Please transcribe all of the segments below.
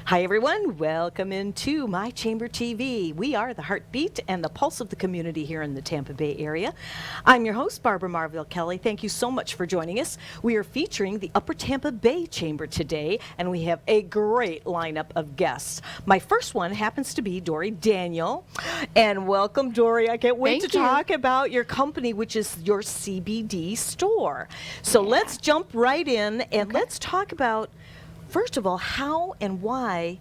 Hi everyone, welcome into My Chamber TV. We are the heartbeat and the pulse of the community here in the Tampa Bay area. I'm your host, Barbara Marville Kelly. Thank you so much for joining us. We are featuring the Upper Tampa Bay Chamber today, and we have a great lineup of guests. My first one happens to be Dori Daniel. And welcome, Dori. I can't wait to talk about your company, which is your CBD store. So let's jump right in and let's talk about, first of all, how and why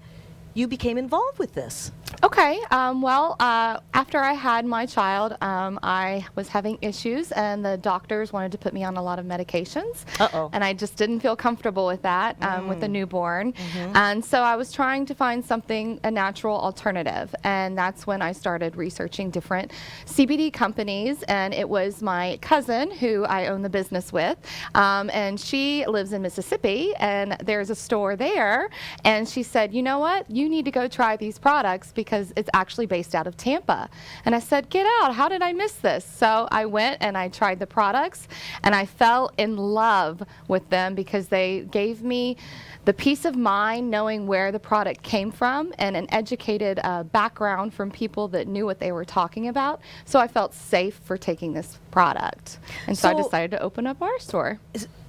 you became involved with this. Okay. After I had my child, I was having issues, and the doctors wanted to put me on a lot of medications. And I just didn't feel comfortable with that with a newborn. And so I was trying to find a natural alternative. And that's when I started researching different CBD companies. And it was my cousin, who I own the business with, and she lives in Mississippi, and there's a store there. And she said, you know what? You need to go try these products because it's actually based out of Tampa. And I said, get out, how did I miss this? So I went and I tried the products, and I fell in love with them because they gave me the peace of mind knowing where the product came from and an educated background from people that knew what they were talking about. So I felt safe for taking this product. And so I decided to open up our store.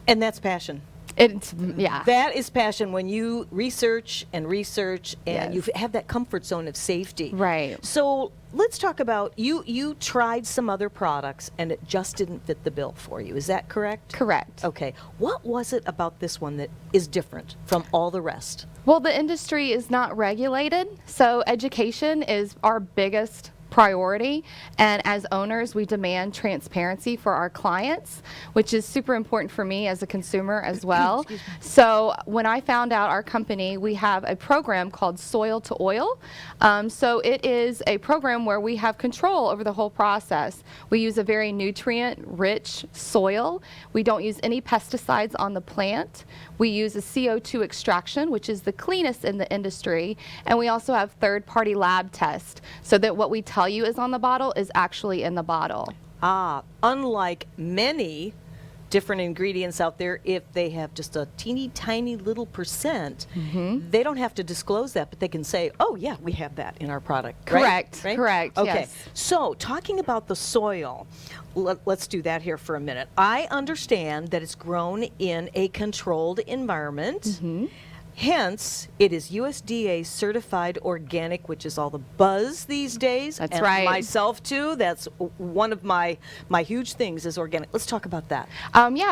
And that's passion. That is passion when you research and you have that comfort zone of safety. Right. So let's talk about, you tried some other products and it just didn't fit the bill for you. Is that correct? Correct. Okay. What was it about this one that is different from all the rest? Well, the industry is not regulated, so education is our biggest priority, and as owners we demand transparency for our clients, which is super important for me as a consumer as well. So when I found out our company, we have a program called Soil to Oil. So it is a program where we have control over the whole process. We use a very nutrient rich soil. We don't use any pesticides on the plant. We use a CO2 extraction, which is the cleanest in the industry, and we also have third-party lab tests so that what we tell you is on the bottle is actually in the bottle. Unlike many different ingredients out there, if they have just a teeny tiny little percent, they don't have to disclose that, but they can say, oh yeah, we have that in our product. Correct. Right? Correct. Okay. Yes. So talking about the soil, let's do that here for a minute. I understand that it's grown in a controlled environment. Hence, it is USDA certified organic, which is all the buzz these days. That's and right. Myself too. That's one of my huge things is organic. Let's talk about that.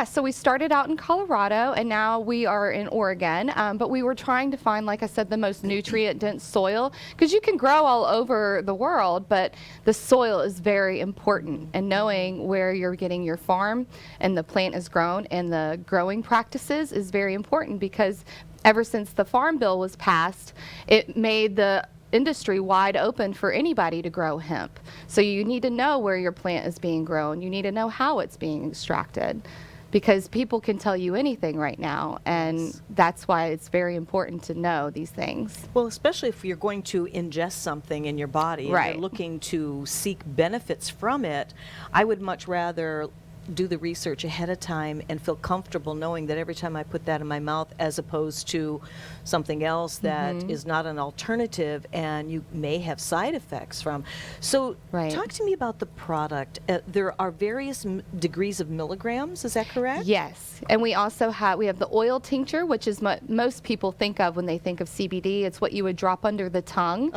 So we started out in Colorado, and now we are in Oregon. But we were trying to find, like I said, the most nutrient-dense soil, because you can grow all over the world, but the soil is very important. And knowing where you're getting your farm and the plant is grown and the growing practices is very important, because ever since the Farm Bill was passed, it made the industry wide open for anybody to grow hemp. So you need to know where your plant is being grown. You need to know how it's being extracted, because people can tell you anything right now, and that's why it's very important to know these things. Well, especially if you're going to ingest something in your body and you're looking to seek benefits from it, I would much rather do the research ahead of time and feel comfortable knowing that every time I put that in my mouth, as opposed to something else that is not an alternative and you may have side effects from. So talk to me about the product. There are various degrees of milligrams, is that correct? Yes, and we also have the oil tincture, which is what most people think of when they think of CBD. It's what you would drop under the tongue,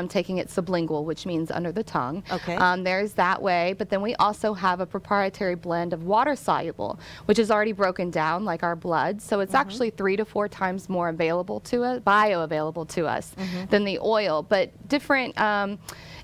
taking it sublingual, which means under the tongue. There's that way, but then we also have a proprietary blend of water soluble, which is already broken down like our blood. So it's actually 3 to 4 times more available to us, bioavailable to us than the oil. But different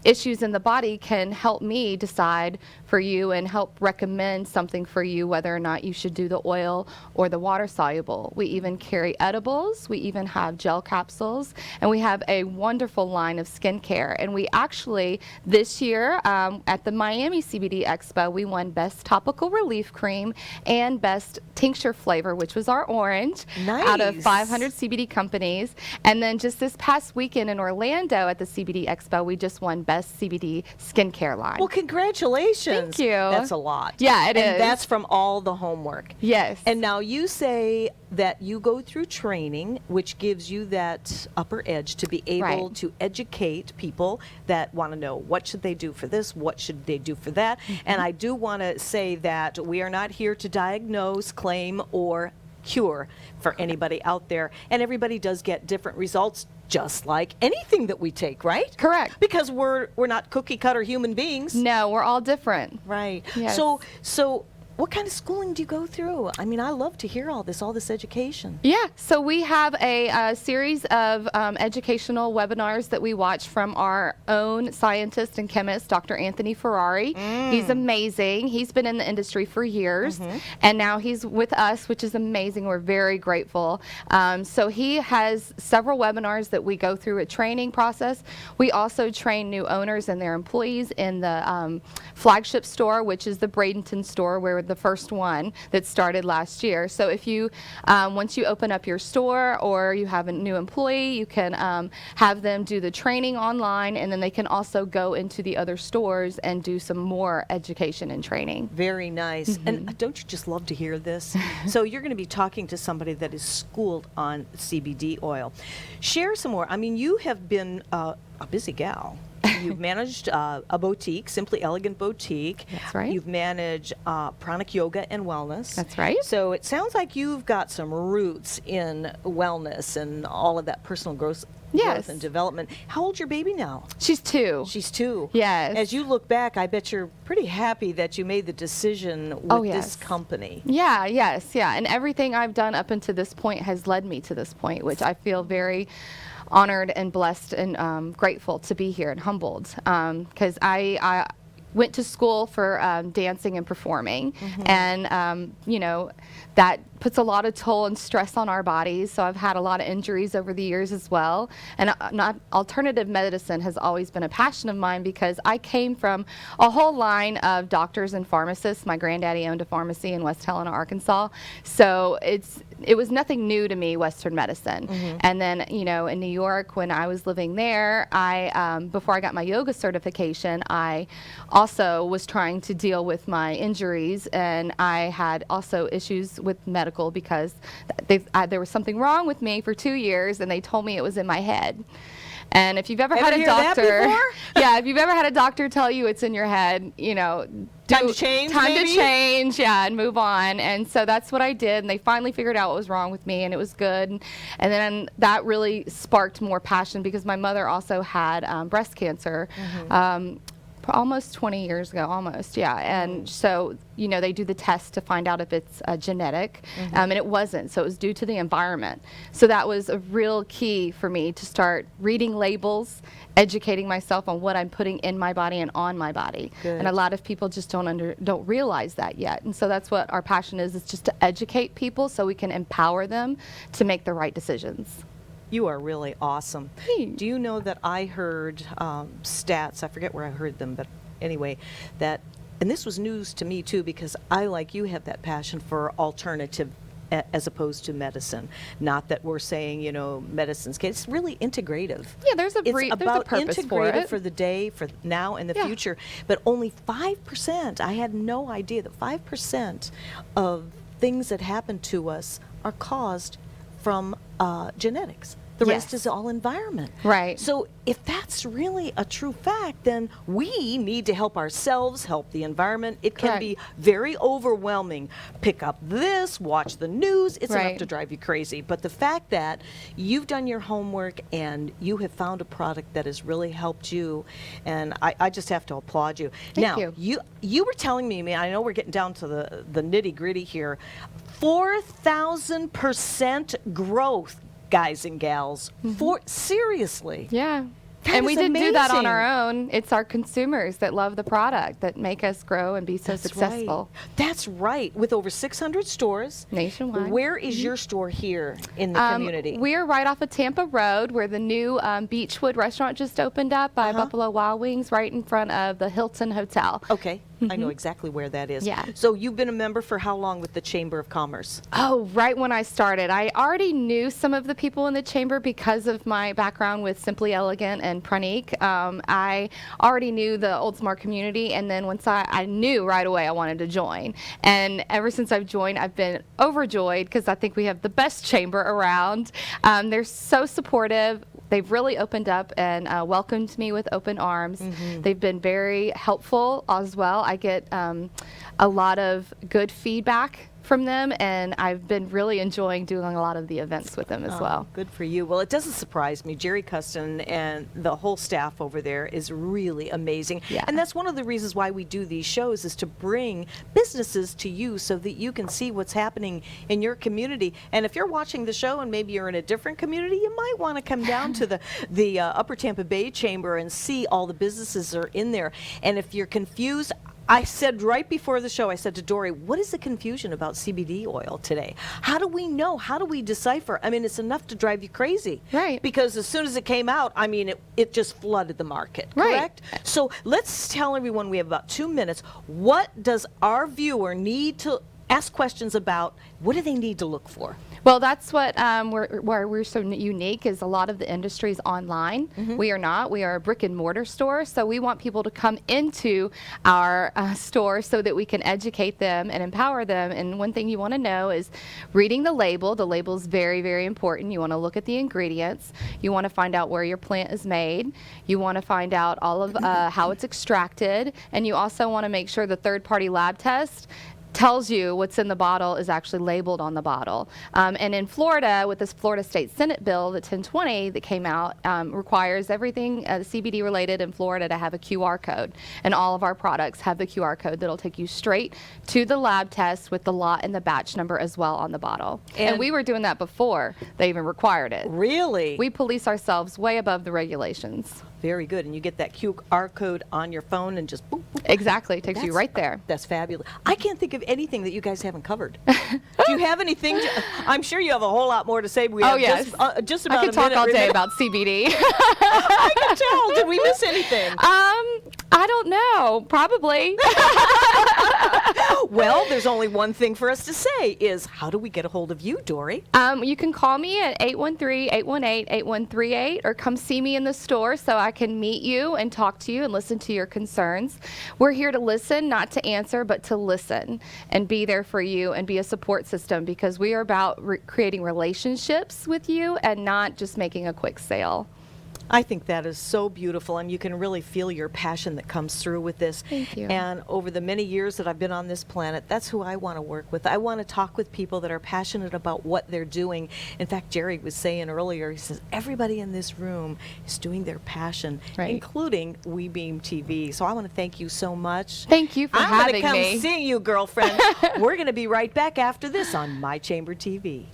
issues in the body can help me decide for you and help recommend something for you, whether or not you should do the oil or the water soluble. We even carry edibles, we even have gel capsules, and we have a wonderful line of skincare. And we actually, this year at the Miami CBD Expo, we won Best Topical Relief Cream and Best Tincture Flavor, which was our orange, out of 500 CBD companies. And then just this past weekend in Orlando at the CBD Expo, we just won Best best CBD skincare line. Well, congratulations. Thank you. That's a lot. Yeah, it and is. That's from all the homework. Yes. And now you say that you go through training, which gives you that upper edge to be able to educate people that want to know what should they do for this, what should they do for that. And I do want to say that we are not here to diagnose, claim, or cure for anybody out there. And everybody does get different results, just like anything that we take, right? Correct. Because we're not cookie cutter human beings. No, we're all different. Right. Yes. So what kind of schooling do you go through? I mean, I love to hear all this education. Yeah, so we have a series of educational webinars that we watch from our own scientist and chemist, Dr. Anthony Ferrari. He's amazing. He's been in the industry for years, and now he's with us, which is amazing. We're very grateful. So he has several webinars that we go through a training process. We also train new owners and their employees in the flagship store, which is the Bradenton store, where the first one that started last year. So if you, once you open up your store or you have a new employee, you can have them do the training online, and then they can also go into the other stores and do some more education and training. Very nice. And don't you just love to hear this? So you're going to be talking to somebody that is schooled on CBD oil. Share some more. I mean, you have been a busy gal. You've managed a boutique, Simply Elegant Boutique. That's right. You've managed Pranic Yoga and Wellness. That's right. So it sounds like you've got some roots in wellness and all of that personal growth and development. How old's your baby now? She's 2. She's 2. Yes. As you look back, I bet you're pretty happy that you made the decision with this company. Yeah, yes, yeah. And everything I've done up until this point has led me to this point, which I feel very honored and blessed and grateful to be here and humbled, because I went to school for dancing and performing, and you know, that puts a lot of toll and stress on our bodies. So I've had a lot of injuries over the years as well. And alternative medicine has always been a passion of mine, because I came from a whole line of doctors and pharmacists. My granddaddy owned a pharmacy in West Helena, Arkansas. So it was nothing new to me, Western medicine. And then, you know, in New York, when I was living there, before I got my yoga certification, I also was trying to deal with my injuries, and I had also issues with medical, because there was something wrong with me for 2 years, and they told me it was in my head. And if you've ever had a doctor, if you've ever had a doctor tell you it's in your head, you know, time to change, and move on. And so that's what I did, and they finally figured out what was wrong with me, and it was good. And then that really sparked more passion, because my mother also had breast cancer. Almost 20 years ago, and so, you know, they do the test to find out if it's genetic, and it wasn't, so it was due to the environment. So that was a real key for me to start reading labels, educating myself on what I'm putting in my body and on my body. And a lot of people just don't realize that yet, and so that's what our passion is just to educate people so we can empower them to make the right decisions. You are really awesome. Thanks. Do you know that I heard stats, I forget where I heard them, but anyway, that, and this was news to me too, because I, like you, have that passion for alternative as opposed to medicine. Not that we're saying, you know, medicine's, it's really integrative. Yeah, there's a purpose for it. For the day, for now and the future. But only 5%, I had no idea that 5% of things that happen to us are caused from genetics. The rest is all environment. Right. So if that's really a true fact, then we need to help ourselves, help the environment. It can be very overwhelming. Pick up this, watch the news. It's enough to drive you crazy. But the fact that you've done your homework and you have found a product that has really helped you, and I just have to applaud you. Thank you. You were telling me, I know we're getting down to the nitty gritty here, 4,000% growth, guys and gals. Seriously. Yeah. That and we is didn't do that on amazing. our own. It's our consumers that love the product that make us grow and be so successful. That's right. With over 600 stores nationwide. Where is your store here in the community? We're right off of Tampa Road, where the new Beechwood restaurant just opened up by Buffalo Wild Wings, right in front of the Hilton Hotel. Okay. I know exactly where that is. Yeah. So you've been a member for how long with the Chamber of Commerce? Oh, right when I started. I already knew some of the people in the chamber because of my background with Simply Elegant and Pranik. I already knew the Oldsmar community, and then once I knew right away I wanted to join. And ever since I've joined, I've been overjoyed because I think we have the best chamber around. They're so supportive. They've really opened up and welcomed me with open arms. They've been very helpful as well. I get a lot of good feedback from them, and I've been really enjoying doing a lot of the events with them as well. Good for you. Well, it doesn't surprise me. Jerry Custin and the whole staff over there is really amazing. Yeah. And that's one of the reasons why we do these shows, is to bring businesses to you so that you can see what's happening in your community. And if you're watching the show and maybe you're in a different community, you might want to come down to the Upper Tampa Bay Chamber and see all the businesses that are in there. And if you're confused, I said right before the show, I said to Dori, what is the confusion about CBD oil today? How do we know? How do we decipher? I mean, it's enough to drive you crazy. Right. Because as soon as it came out, I mean, it just flooded the market, Right. correct? So let's tell everyone, we have about 2 minutes. What does our viewer need to ask questions about? What do they need to look for? Well, that's what where we're so unique is a lot of the industry is online. We are not. We are a brick and mortar store, so we want people to come into our store so that we can educate them and empower them. And one thing you want to know is reading the label. The label is very, very important. You want to look at the ingredients. You want to find out where your plant is made. You want to find out all of how it's extracted. And you also want to make sure the third-party lab test tells you what's in the bottle is actually labeled on the bottle. And in Florida, with this Florida State Senate bill, the 1020 that came out, requires everything CBD related in Florida to have a QR code. And all of our products have the QR code that'll take you straight to the lab test with the lot and the batch number as well on the bottle. And we were doing that before they even required it. Really? We police ourselves way above the regulations. Very good. And you get that QR code on your phone and just boop, boop. Exactly. It takes you right there. That's fabulous. I can't think of anything that you guys haven't covered. Do you have anything? I'm sure you have a whole lot more to say. We have yes. Just about I could a talk minute all day remaining. about CBD. I can tell. Did we miss anything? I don't know. Probably. Well, there's only one thing for us to say is, how do we get a hold of you, Dori? You can call me at 813-818-8138 or come see me in the store so I can meet you and talk to you and listen to your concerns. We're here to listen, not to answer, but to listen and be there for you and be a support system, because we are about creating relationships with you and not just making a quick sale. I think that is so beautiful, and you can really feel your passion that comes through with this. Thank you. And over the many years that I've been on this planet, that's who I want to work with. I want to talk with people that are passionate about what they're doing. In fact, Jerry was saying earlier, he says, everybody in this room is doing their passion, Right. including We Beam TV. So I want to thank you so much. Thank you for having I'm going to me. come see you, girlfriend. We're going to be right back after this on My Chamber TV.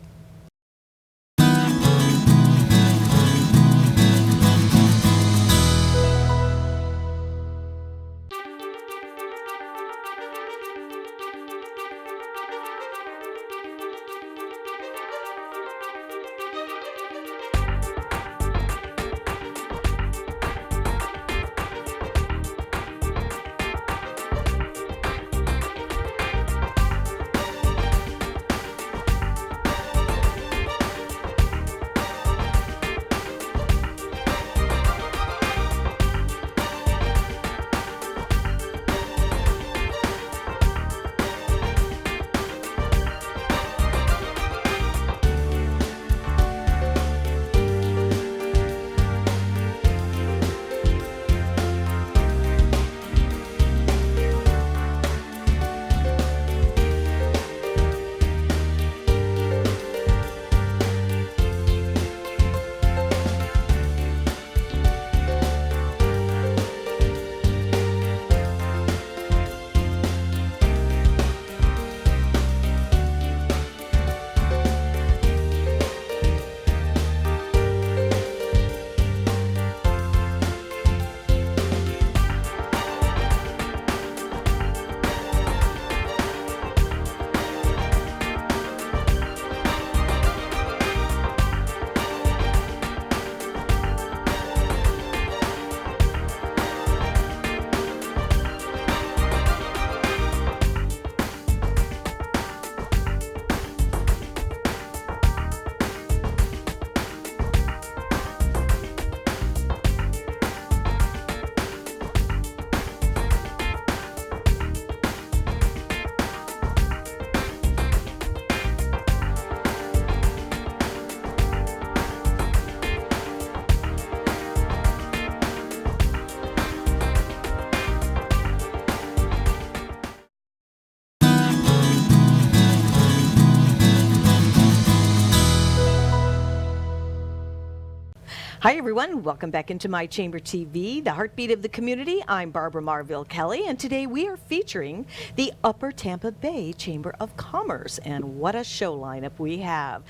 Hi, everyone. Welcome back into My Chamber TV, the heartbeat of the community. I'm Barbara Marville Kelly, and today we are featuring the Upper Tampa Bay Chamber of Commerce. And what a show lineup we have.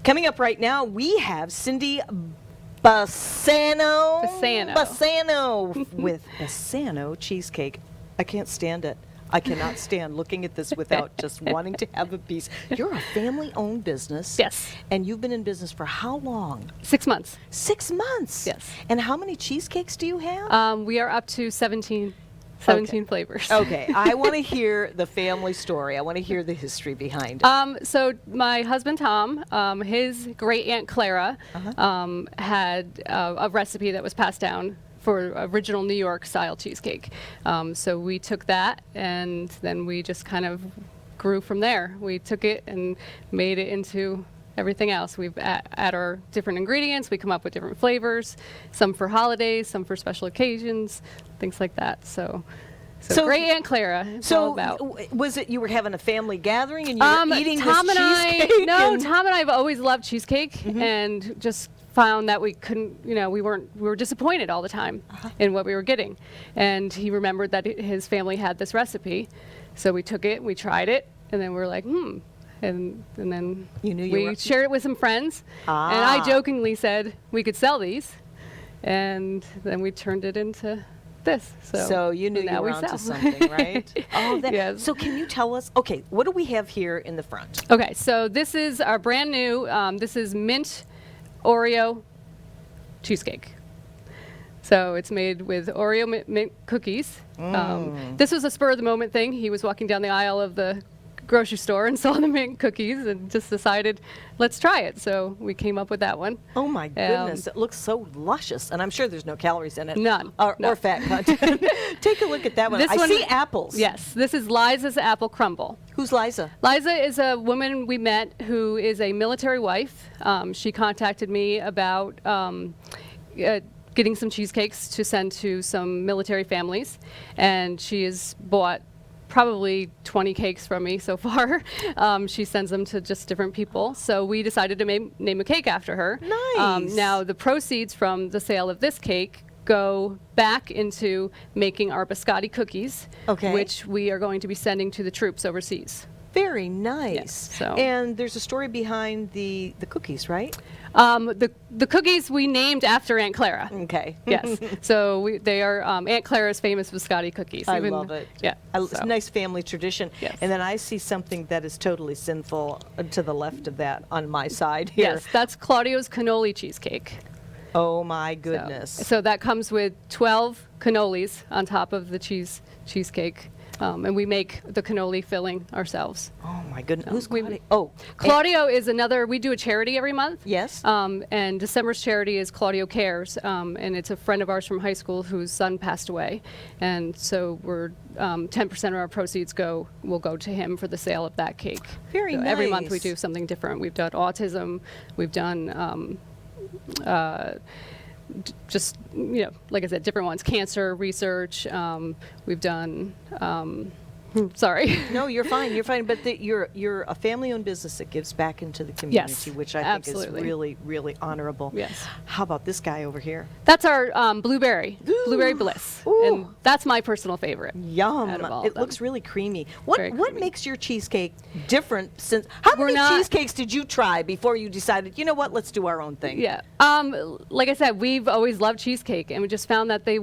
Coming up right now, we have Cindy Bassano with Bassano Cheesecake. I can't stand it. I cannot stand looking at this without just wanting to have a piece. You're a family-owned business. Yes. And you've been in business for how long? 6 months. 6 months? Yes. And how many cheesecakes do you have? We are up to 17 flavors. Okay. I want to hear the family story. I want to hear the history behind it. So my husband, Tom, his great aunt Clara had a recipe that was passed down for original New York style cheesecake. So we took that and then we just kind of grew from there. We took it and made it into everything else. We've add our different ingredients. We come up with different flavors, some for holidays, some for special occasions, things like that. So great Aunt Clara. It's all about. Was it you were having a family gathering and you were eating Tom this and cheesecake? Tom and I have always loved cheesecake and just found that we couldn't, we were disappointed all the time in what we were getting. And he remembered that his family had this recipe. So we took it, we tried it, and then we were like, And then we shared it with some friends. And I jokingly said we could sell these. And then we turned it into this. So you knew you were onto something, right? Yes. So can you tell us, okay, what do we have here in the front? Okay, so this is our brand new, this is mint Oreo cheesecake. So it's made with Oreo mint cookies. This was a spur of the moment thing. He was walking down the aisle of the grocery store and saw the mint cookies and just decided, let's try it. So we came up with that one. Oh my goodness, it looks so luscious. And I'm sure there's no calories in it. None. Or fat content. Take a look at that one. I see apples. Yes, this is Liza's apple crumble. Who's Liza? Liza is a woman we met who is a military wife. She contacted me about getting some cheesecakes to send to some military families. And she has bought probably 20 cakes from me so far. She sends them to just different people. So we decided to name a cake after her. Nice. Now the proceeds from the sale of this cake go back into making our biscotti cookies, which we are going to be sending to the troops overseas. Very nice. Yes, and there's a story behind the cookies, right? The cookies we named after Aunt Clara. Okay. Yes. So they are Aunt Clara's famous biscotti cookies. I love it. Yeah. It's a nice family tradition. Yes. And then I see something that is totally sinful to the left of that on my side here. Yes, that's Claudio's cannoli cheesecake. Oh my goodness. So that comes with 12 cannolis on top of the cheesecake. And we make the cannoli filling ourselves. Oh my goodness. Who's Claudio? Claudio is another, we do a charity every month. Yes. And December's charity is Claudio Cares. And it's a friend of ours from high school whose son passed away. And so we're 10% of our proceeds will go to him for the sale of that cake. Very nice. Every month we do something different. We've done autism. We've done just, like I said, different ones, cancer research. We've done, sorry. No, you're fine. You're fine. But you're a family-owned business that gives back into the community, which I think is really, really honorable. Yes. How about this guy over here? That's our blueberry bliss. Ooh. And that's my personal favorite. Yum. It looks really creamy. What makes your cheesecake different? How many cheesecakes did you try before you decided, you know what, let's do our own thing? Yeah. Like I said, we've always loved cheesecake, and we just found that they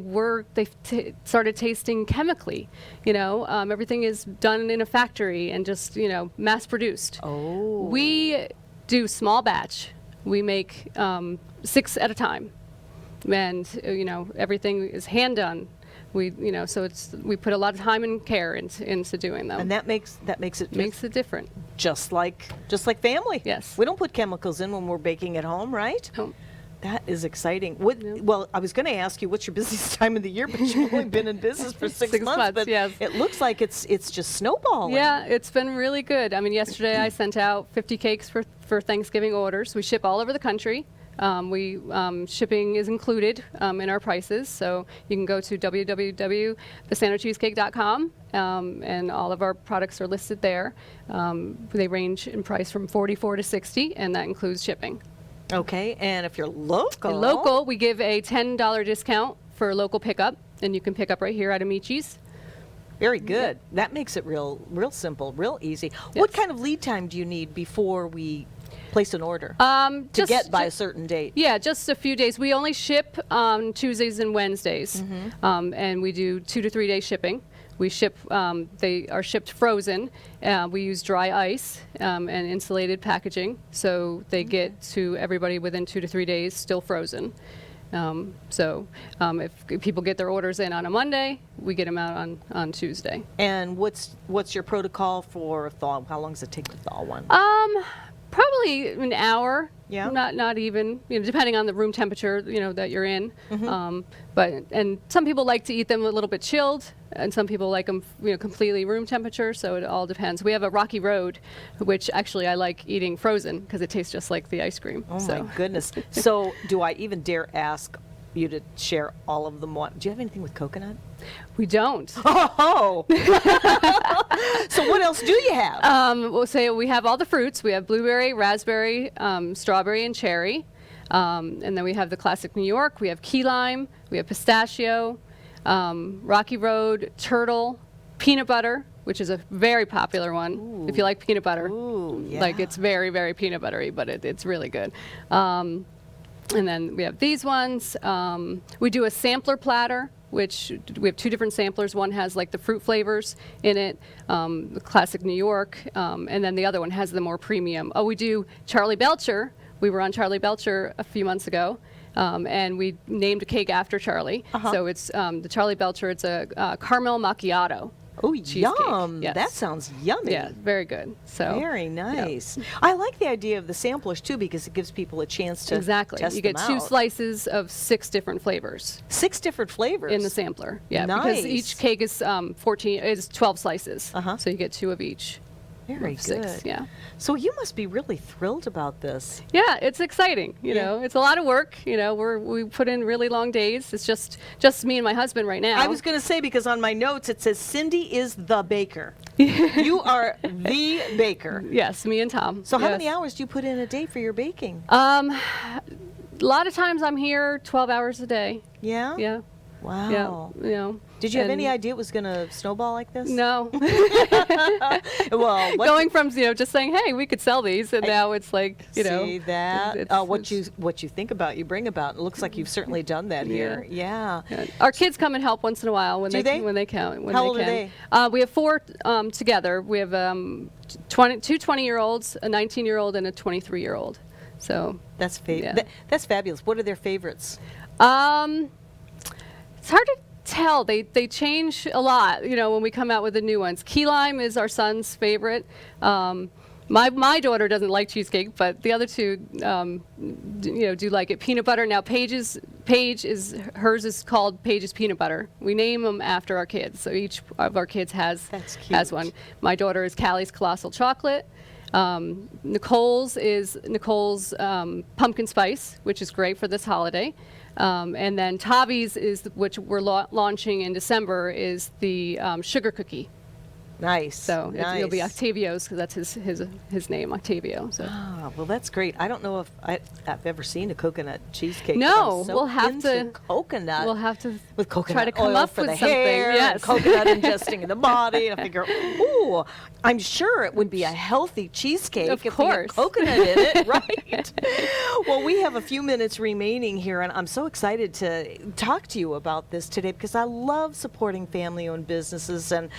started tasting chemically. Everything is done in a factory and just, mass produced. Oh. We do small batch. We make 6 at a time. And, everything is hand done. We put a lot of time and care into doing them. And that makes it different. Just like family. Yes. We don't put chemicals in when we're baking at home, right? No. That is exciting. Well, I was going to ask you what's your busiest time of the year, but you've only been in business for 6 months. But yes. It looks like it's just snowballing. Yeah, it's been really good. I mean, yesterday I sent out 50 cakes for Thanksgiving orders. We ship all over the country. Shipping is included in our prices, so you can go to www.bassanocheesecake.com, and all of our products are listed there. They range in price from $44 to $60, and that includes shipping. Okay, and if you're local. And local, we give a $10 discount for local pickup, and you can pick up right here at Amici's. Very good. That makes it real simple, real easy. What kind of lead time do you need before we place an order to get by a certain date? Yeah, just a few days. We only ship on Tuesdays and Wednesdays, and we do 2 to 3 day shipping. We ship, they are shipped frozen. We use dry ice and insulated packaging, so they get to everybody within 2 to 3 days, still frozen. If people get their orders in on a Monday, we get them out on Tuesday. And what's your protocol for thaw? How long does it take to thaw one? Probably an hour. Yeah. Not even, depending on the room temperature, that you're in. And some people like to eat them a little bit chilled, and some people like them, completely room temperature. So it all depends. We have a Rocky Road, which actually I like eating frozen because it tastes just like the ice cream. Oh my goodness! So do I even dare ask you to share all of them? Do you have anything with coconut? We don't. Oh. So what else do you have? We'll say we have all the fruits. We have blueberry, raspberry, strawberry, and cherry. And then we have the classic New York. We have key lime. We have pistachio, Rocky Road, turtle, peanut butter, which is a very popular one. Ooh. If you like peanut butter. Ooh, yeah. Like it's very, very peanut buttery, but it's really good. And then we have these ones. We do a sampler platter, which we have 2 different samplers. One has like the fruit flavors in it, the classic New York, and then the other one has the more premium. Oh, we do Charlie Belcher. We were on Charlie Belcher a few months ago, and we named a cake after Charlie. So it's the Charlie Belcher. It's a caramel macchiato. Oh, cheesecake. Yum! Yes. That sounds yummy. Yeah, very good. So very nice. Yeah. I like the idea of the samplers too because it gives people a chance to test you get them 2 out. slices of 6 different flavors. 6 different flavors In the sampler. Yeah, nice. because each cake is 12 slices. So you get 2 of each. Very good. 6, yeah. So you must be really thrilled about this. Yeah, it's exciting. You know, it's a lot of work. We put in really long days. It's just me and my husband right now. I was going to say, because on my notes it says Cindy is the baker. You are the baker. Yes, me and Tom. So how many hours do you put in a day for your baking? A lot of times I'm here 12 hours a day. Yeah? Yeah. Wow. Yeah. Did you have any idea it was going to snowball like this? No. Well, going from just saying, hey, we could sell these, and now it's like see that what you think about, you bring about. It looks like you've certainly done that here. Yeah. Our kids come and help once in a while when they can. How old are they? We have 4 together. We have 2 20-year-olds, a 19-year-old, and a 23-year-old. So that's that's fabulous. What are their favorites? It's hard to tell. They change a lot, when we come out with the new ones. Key lime is our son's favorite. My daughter doesn't like cheesecake, but the other 2, do like it. Peanut butter. Now hers is called Paige's Peanut Butter. We name them after our kids, so each of our kids has one. My daughter is Callie's Colossal Chocolate. Nicole's is Pumpkin Spice, which is great for this holiday. And then Tavi's which we're launching in December, is the sugar cookie. Nice. So it'll be Octavio's because that's his name, Octavio. So. Well, that's great. I don't know if I've ever seen a coconut cheesecake. No, so we'll have to coconut. We'll have to with coconut try to come oil up for with the something. hair, Yes. and coconut ingesting in the body. And I figure, ooh, I'm sure it would be a healthy cheesecake of if course. we had coconut in it, right? Well, we have a few minutes remaining here, and I'm so excited to talk to you about this today because I love supporting family-owned businesses and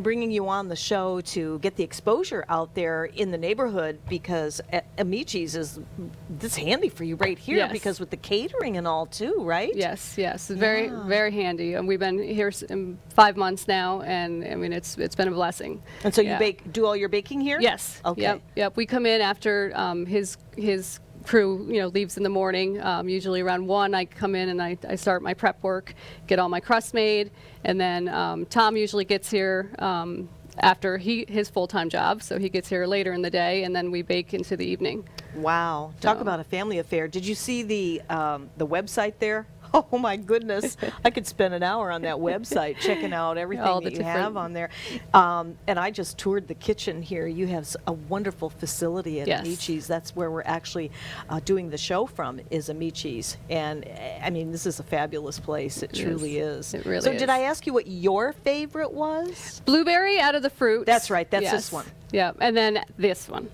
bringing you on the show to get the exposure out there in the neighborhood, because Amici's is this handy for you right here. Yes. Because with the catering and all too, right? Yes, very, very handy. And we've been here 5 months now, and I mean it's been a blessing. And so you do all your baking here? Yes. Okay. Yep. We come in after his crew, leaves in the morning. Usually around 1, I come in and I start my prep work, get all my crust made, and then Tom usually gets here after his full-time job, so he gets here later in the day, and then we bake into the evening. Wow. Talk about a family affair. Did you see the website there? Oh my goodness. I could spend an hour on that website checking out everything All the that you have different- on there. And I just toured the kitchen here. You have a wonderful facility at Yes. Amici's. That's where we're actually doing the show from, is Amici's. And I mean, this is a fabulous place. It truly is. It really so is. did I ask you what your favorite was? Blueberry out of the fruit. That's right. That's this Yes. one. Yeah, and then this one,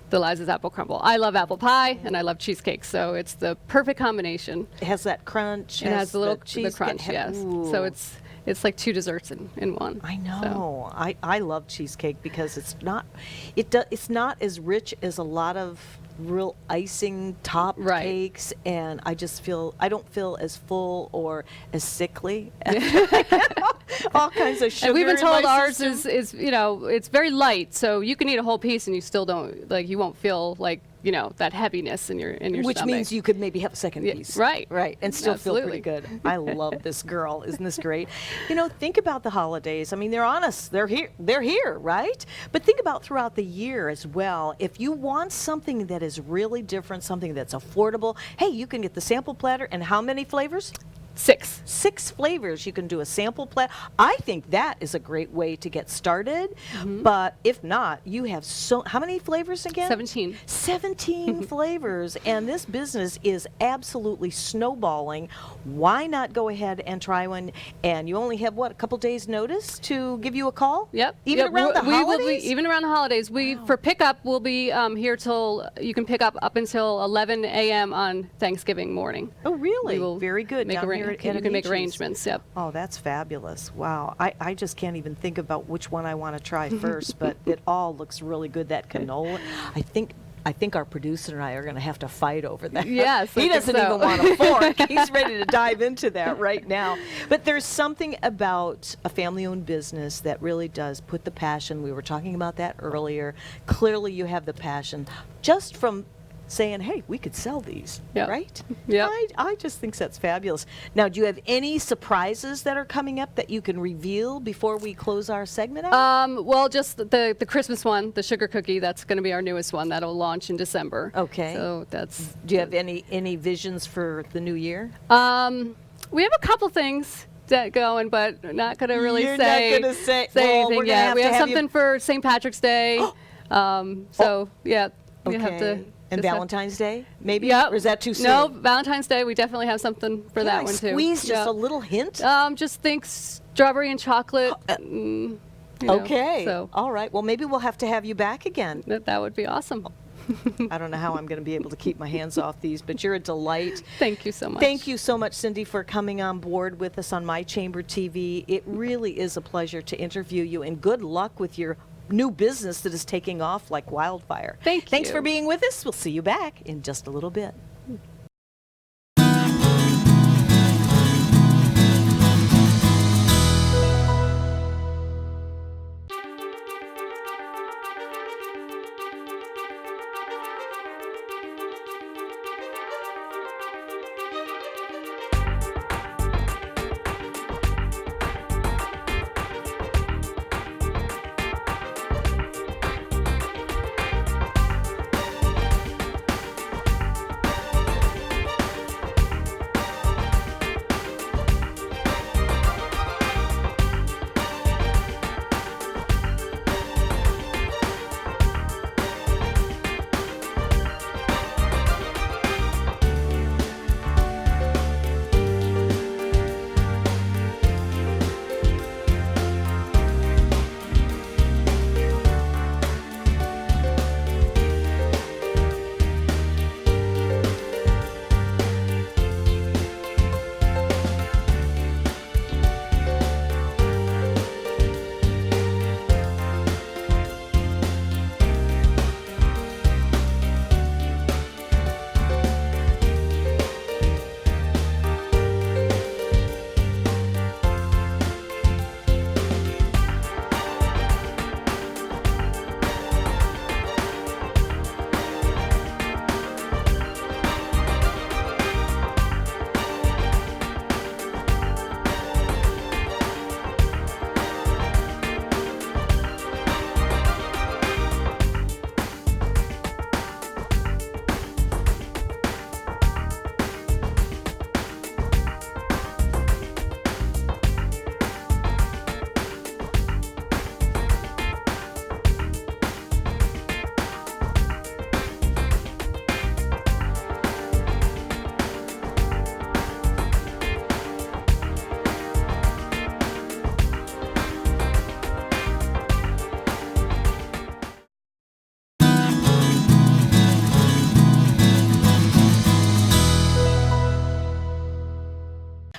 the Liza's apple crumble. I love apple pie and I love cheesecake, so it's the perfect combination. It has that crunch. It has the little cheese crunch, yes. So it's like two desserts in one. I So, know. I love cheesecake because it's not as rich as a lot of real icing top Right. cakes, and I don't feel as full or as sickly. All kinds of sugar. and we've been in told my ours system. is it's very light, so you can eat a whole piece and you still don't you won't feel like that heaviness in your Which stomach. means you could maybe have a second Yeah, piece. right. Right. And still feel pretty good. I love this girl. Isn't this great? Think about the holidays. I mean, they're on us. They're here, right? But think about throughout the year as well. If you want something that is really different, something that's affordable, hey, you can get the sample platter. And how many flavors? 6. 6 flavors. You can do a sample platter. I think that is a great way to get started. But if not, you have how many flavors again? 17. 17 flavors. And this business is absolutely snowballing. Why not go ahead and try one? And you only have, a couple days notice to give you a call? Yep. Even Yep. around the We will holidays? be, even around the holidays. For pickup, we'll be here till, you can pick up until 11 a.m. on Thanksgiving morning. Oh, really? We will Very good. Make Down here at you can make Amici's. arrangements, yep. Oh, that's fabulous. Wow. I just can't even think about which one I want to try first, but it all looks really good. That canola. I think our producer and I are going to have to fight over that. Yes, I He think doesn't so. even want a fork. He's ready to dive into that right now. But there's something about a family-owned business that really does put the passion. We were talking about that earlier. Clearly you have the passion just from saying, hey, we could sell these, Yep. right? Yep. I just think that's fabulous. Now, do you have any surprises that are coming up that you can reveal before we close our segment out? Well, just the Christmas one, the sugar cookie. That's going to be our newest one. That'll launch in December. Okay. So that's. Do you have any visions for the new year? We have a couple things that going, but not going to really You're say. not gonna say- well, anything we're gonna yet. have We to have have you- something for St. Patrick's Day. So yeah, we have to. Okay. And just have- Valentine's Day, maybe? Yep. Or is that too soon? No, Valentine's Day. We definitely have something for Can that I one too. squeeze just Yep. a little hint? Just think strawberry and chocolate. Okay. So All right. Well, maybe we'll have to have you back again. that would be awesome. I don't know how I'm going to be able to keep my hands off these, but you're a delight. Thank you so much. Thank you so much, Cindy, for coming on board with us on My Chamber TV. It really is a pleasure to interview you, and good luck with your new business that is taking off like wildfire. Thank Thanks you. for being with us. We'll see you back in just a little bit.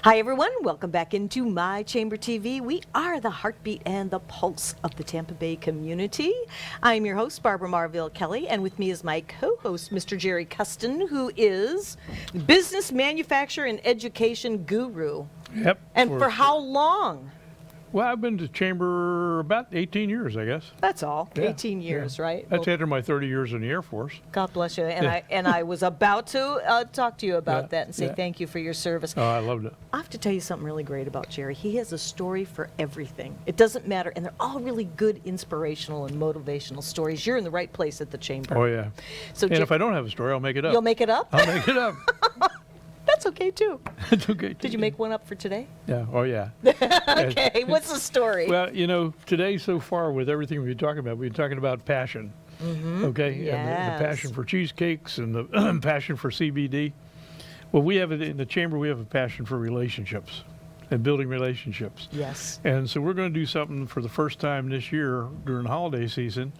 Hi, everyone. Welcome back into My Chamber TV. We are the heartbeat and the pulse of the Tampa Bay community. I'm your host, Barbara Marville Kelly, and with me is my co-host, Mr. Jerry Custin, who is business, manufacturer, and education guru. Yep. And for how long? Well, I've been to Chamber about 18 years, I guess. That's all. Yeah, 18 years, yeah. right? That's Well, after my 30 years in the Air Force. God bless you. And Yeah. I was about to talk to you about Yeah, that and say yeah. thank you for your service. Oh, I loved it. I have to tell you something really great about Jerry. He has a story for everything. It doesn't matter, and they're all really good inspirational and motivational stories. You're in the right place at the Chamber. Oh, yeah. So And if I don't have a story, I'll make it up. you'll make it up? I'll make it up. That's okay too. It's okay. Did you make one up for today? Yeah. Oh, yeah. Okay, what's the story? Well, you know, today so far with everything we've been talking about, we've been talking about passion. Okay? And Yes. the passion for cheesecakes and the passion for CBD. Well, we have it in the Chamber, we have a passion for relationships and building relationships. Yes. And so we're going to do something for the first time this year during holiday season,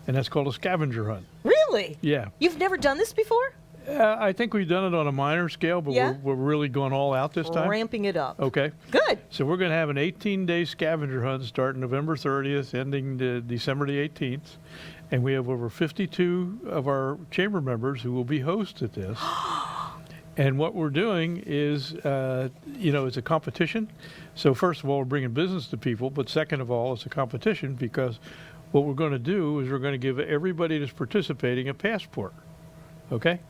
and that's called a scavenger hunt. Really? Yeah. You've never done this before? I think we've done it on a minor scale, but Yeah. we're really going all out this time. Ramping it up. Okay. Good. So we're going to have an 18-day scavenger hunt starting November 30th, ending December the 18th. And we have over 52 of our chamber members who will be hosts at this. And what we're doing is, it's a competition. So first of all, we're bringing business to people, but second of all, it's a competition because what we're going to do is we're going to give everybody that's participating a passport. Okay?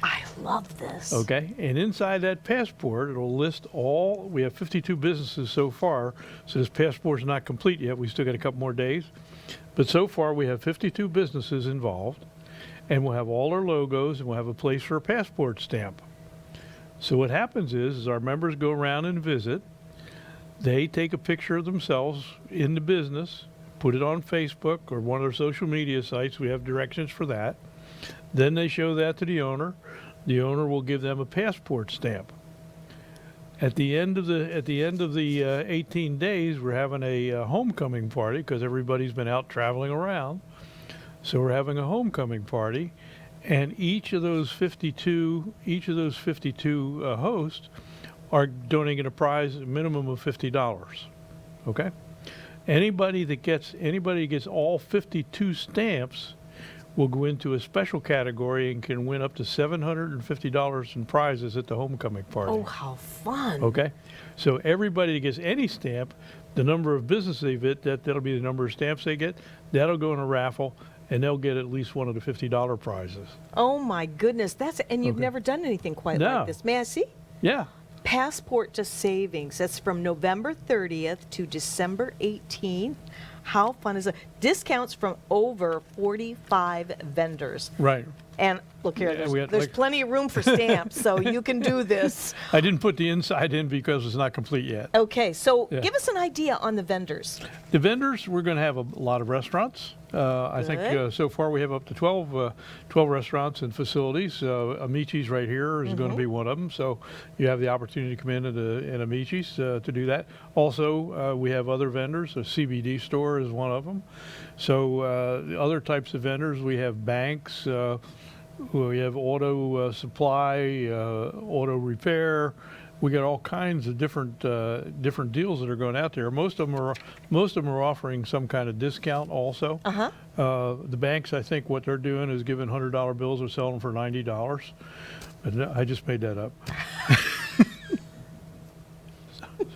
I love this. Okay, and inside that passport, it'll list we have 52 businesses so far, so this passport's not complete yet. We still got a couple more days. But so far, we have 52 businesses involved, and we'll have all our logos, and we'll have a place for a passport stamp. So what happens is our members go around and visit. They take a picture of themselves in the business, put it on Facebook or one of their social media sites. We have directions for that. Then they show that to the owner. The owner will give them a passport stamp. At the end of the 18 days, we're having a homecoming party because everybody's been out traveling around. So we're having a homecoming party, and each of those 52 hosts are donating a prize, a minimum of $50. Okay. Anybody gets all 52 stamps will go into a special category and can win up to $750 in prizes at the homecoming party. Oh, how fun. Okay? So everybody that gets any stamp, the number of businesses they get, that'll be the number of stamps they get, that'll go in a raffle, and they'll get at least one of the $50 prizes. Oh, my goodness. And you've Okay. never done anything quite No. like this. May I see? Yeah. Passport to Savings. That's from November 30th to December 18th. How fun is it? Discounts from over 45 vendors. Right. And look here, Yeah, there's plenty of room for stamps, so you can do this. I didn't put the inside in because it's not complete yet. Okay, so Yeah. give us an idea on the vendors. The vendors, we're going to have a lot of restaurants. I think Good. so far we have up to 12 restaurants and facilities. Amici's right here is going to be one of them. So you have the opportunity to come in at Amici's to do that. Also, we have other vendors. A CBD store is one of them. So other types of vendors, we have banks. We have auto supply, auto repair. We got all kinds of different deals that are going out there. Most of them are offering some kind of discount also. The banks, I think, what they're doing is giving $100 bills. They're selling them for $90. But I just made that up.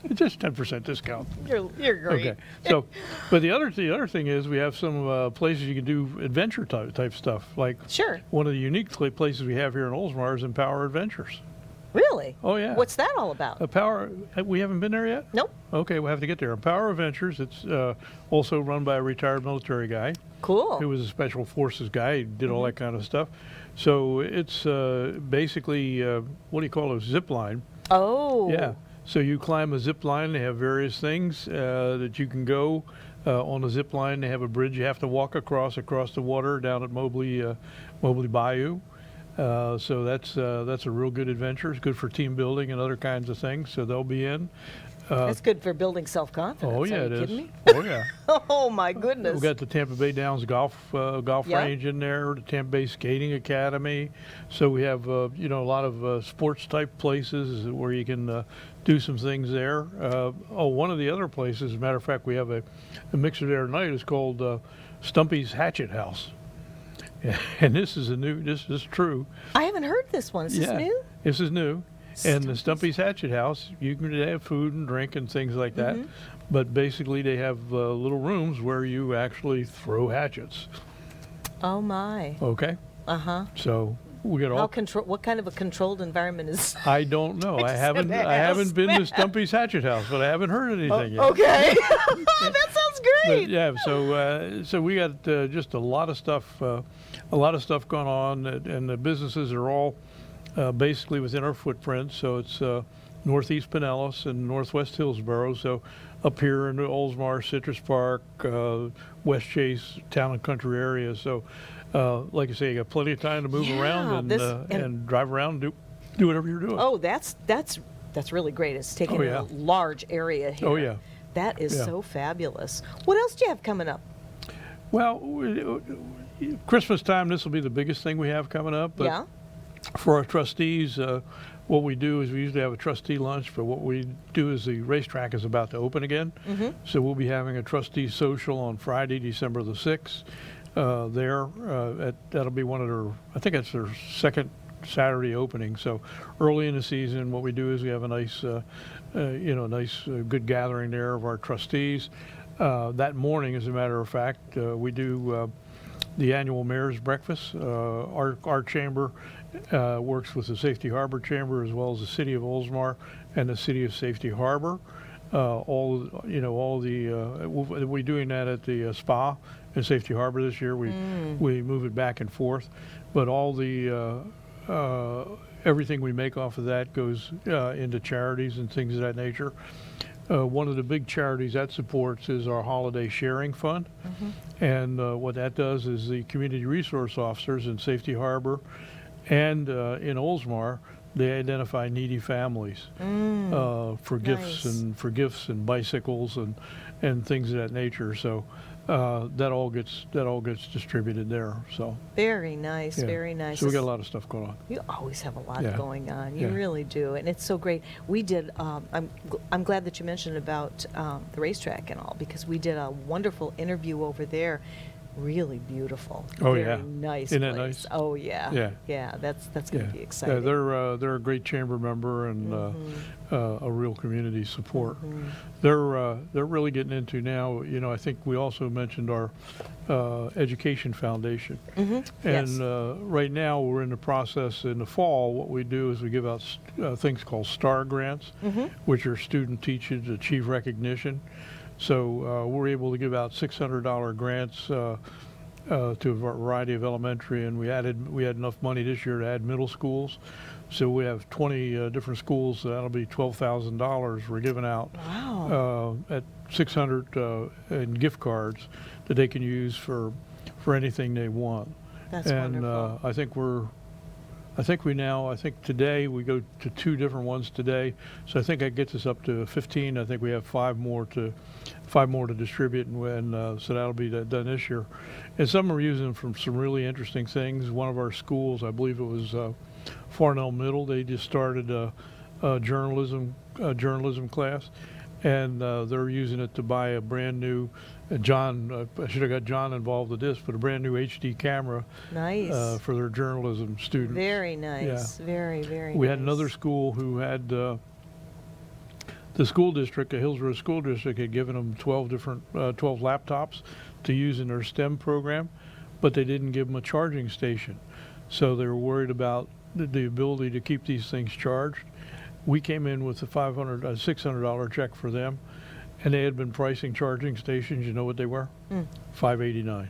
It's just 10% discount. You're great. Okay. So, but the other thing is we have some places you can do adventure type stuff. Like Sure. one of the unique places we have here in Oldsmar is Empower Adventures. Really? Oh, yeah. What's that all about? We haven't been there yet? Nope. Okay, we'll have to get there. Empower Adventures, it's also run by a retired military guy Cool. who was a special forces guy. He did all that kind of stuff. So it's basically, what do you call it, zip line. Oh. Yeah. So you climb a zip line. They have various things that you can go on the zip line. They have a bridge you have to walk across the water down at Mobley Bayou. So that's a real good adventure. It's good for team building and other kinds of things. So they'll be in. That's good for building self-confidence. Oh yeah, Are it you is. kidding me? Oh yeah. Oh my goodness. We got the Tampa Bay Downs golf Yeah. range in there, the Tampa Bay Skating Academy. So we have a lot of sports type places where you can do some things there. One of the other places, as a matter of fact, we have a mixer there tonight. It's called Stumpy's Hatchet House, and this is true. I haven't heard this one. Is this new? This is new. And the Stumpy's Hatchet House, you can have food and drink and things like that. Mm-hmm. But basically, they have little rooms where you actually throw hatchets. Oh my. Okay. So we got all. What kind of a controlled environment is? I don't know. I haven't been to Stumpy's Hatchet House, but I haven't heard anything yet. Okay. That sounds great. But yeah. So we got just a lot of stuff going on, and the businesses are all basically within our footprint. So it's northeast Pinellas and northwest Hillsborough. So up here in the Oldsmar, Citrus Park, West Chase, Town and Country area. So like I say, you got plenty of time to move around and drive around and do whatever you're doing. Oh, that's really great. It's taking a large area here. Oh yeah. That is so fabulous. What else do you have coming up? Well, Christmas time, this will be the biggest thing we have coming up. But Yeah. for our trustees, what we do is we usually have a trustee lunch, but what we do is the racetrack is about to open again. So we'll be having a trustee social on Friday, December the 6th there. That'll be I think it's their second Saturday opening. So early in the season, what we do is we have a nice, good gathering there of our trustees. That morning, as a matter of fact, we do the annual mayor's breakfast. Our chamber works with the Safety Harbor Chamber as well as the City of Oldsmar and the City of Safety Harbor. We're doing that at the spa in Safety Harbor this year. We move it back and forth, but all the everything we make off of that goes into charities and things of that nature. One of the big charities that supports is our Holiday Sharing Fund. And what that does is the community resource officers in Safety Harbor and in Oldsmar, they identify needy families for gifts and bicycles and things of that nature. So that all gets distributed there. So very nice, very nice. So we got a lot of stuff going on. You always have a lot going on. You Yeah. really do, and it's so great. We did. I'm glad that you mentioned about the racetrack and all, because we did a wonderful interview over there. Really beautiful. Oh, Very yeah. nice Isn't that place. nice? Oh yeah. Yeah. Yeah. That's going to be Yeah, exciting. they're a great chamber member and a real community support. They're really getting into now. I think we also mentioned our education foundation, and Yes. right now we're in the process. In the fall, what we do is we give out things called STAR grants, which are student teachers achieve recognition. So we're able to give out $600 grants to a variety of elementary, and we had enough money this year to add middle schools. So we have 20 different schools. So that'll be $12,000 we're giving out at 600 in gift cards that they can use for anything they want. That's wonderful. I think today we go to 2 different ones today. So I think that gets us up to 15. I think we have 5 more to distribute, and so that'll be done this year. And some are using from some really interesting things. One of our schools, I believe it was Farnell Middle, they just started a journalism class, and they're using it to buy a brand new I should have got John involved with this, but a brand new HD camera for their journalism students. Very nice. Yeah. Very, very nice. We had another school who had the school district, the Hillsborough School District, had given them 12 laptops to use in their STEM program, but they didn't give them a charging station. So they were worried about the ability to keep these things charged. We came in with a $600 check for them, and they had been pricing charging stations. You know what they were? $589.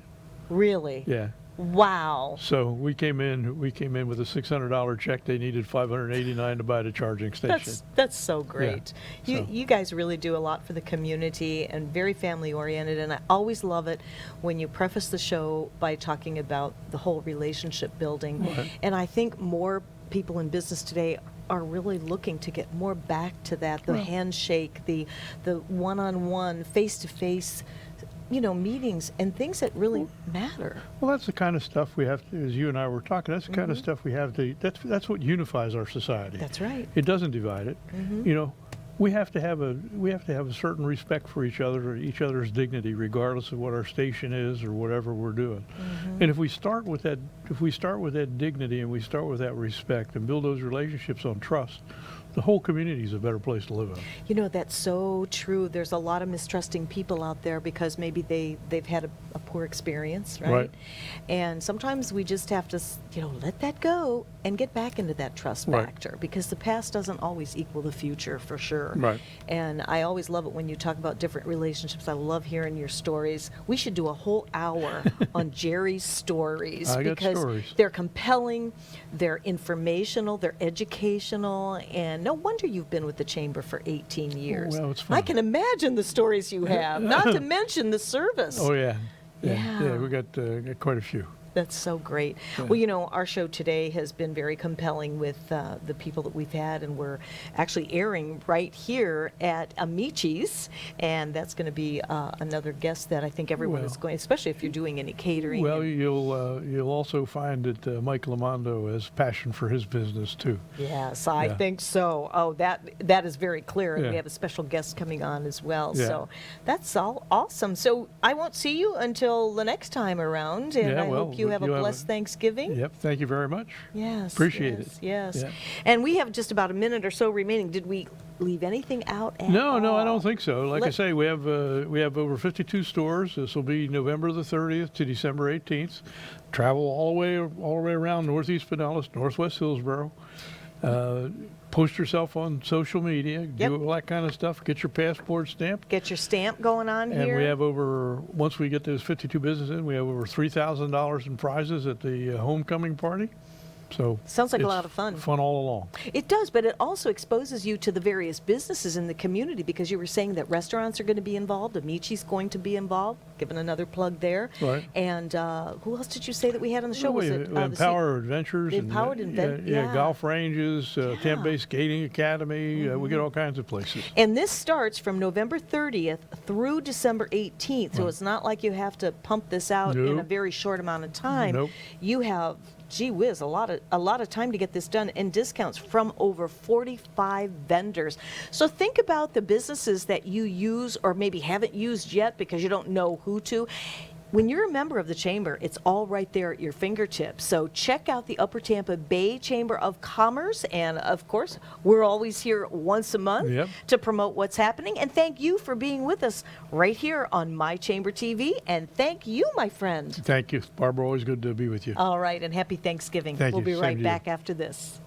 Really? Yeah. Wow. So we came in with a $600 check. They needed $589 to buy the charging station. That's so great. Yeah. You guys really do a lot for the community and very family oriented, and I always love it when you preface the show by talking about the whole relationship building. Right. And I think more people in business today are really looking to get more back to that, the handshake, the one-on-one, face-to-face, meetings and things that really matter. Well, that's the kind of stuff we have to, as you and I were talking, that's the kind of stuff we have to, that's what unifies our society. That's right. It doesn't divide it. We have to have a certain respect for each other's dignity, regardless of what our station is or whatever we're doing. And if we start with that dignity and we start with that respect and build those relationships on trust, the whole community is a better place to live in. That's so true. There's a lot of mistrusting people out there because maybe they've had a poor experience, right? And sometimes we just have to, let that go and get back into that trust factor, because the past doesn't always equal the future, for sure. Right. And I always love it when you talk about different relationships. I love hearing your stories. We should do a whole hour on Jerry's stories, because they're compelling, they're informational, they're educational, and no wonder you've been with the Chamber for 18 years. Well, it's fun. I can imagine the stories you have, not to mention the service. Oh, yeah. Yeah, we got quite a few. That's so great. Yeah. Well, our show today has been very compelling with the people that we've had, and we're actually airing right here at Amici's, and that's going to be another guest that I think everyone is going, especially if you're doing any catering. Well, you'll also find that Mike Lamando has passion for his business too. Yes, I think so. Oh, that is very clear, and Yeah. we have a special guest coming on as well. Yeah. So that's all awesome. So I won't see you until the next time around, and I hope you have a blessed Thanksgiving. Yep, thank you very much. Yes. Appreciate it. Yes. Yeah. And we have just about a minute or so remaining. Did we leave anything out at No, all? I don't think so. Like I say, we have over 52 stores. This will be November the 30th to December 18th. Travel all the way around Northeast Pinellas, Northwest Hillsborough. Post yourself on social media, do all that kind of stuff. Get your passport stamped. Get your stamp going on here. And we have once we get those 52 businesses in, we have over $3,000 in prizes at the homecoming party. So sounds like a lot of fun. Fun all along. It does, but it also exposes you to the various businesses in the community, because you were saying that restaurants are going to be involved, Amici's going to be involved, giving another plug there. Right. And who else did you say that we had on the show? Was it Empower Adventures? Empowered Yeah, golf ranges, Tampa Bay Skating Academy. We get all kinds of places. And this starts from November 30th through December 18th, so it's not like you have to pump this out in a very short amount of time. Nope. You have, gee whiz, a lot of time to get this done, and discounts from over 45 vendors. So think about the businesses that you use or maybe haven't used yet because you don't know who to. When you're a member of the Chamber, it's all right there at your fingertips. So check out the Upper Tampa Bay Chamber of Commerce. And, of course, we're always here once a month to promote what's happening. And thank you for being with us right here on My Chamber TV. And thank you, my friend. Thank you, Barbara. Always good to be with you. All right, and happy Thanksgiving. Thank we'll you. be Same right to back you. after this.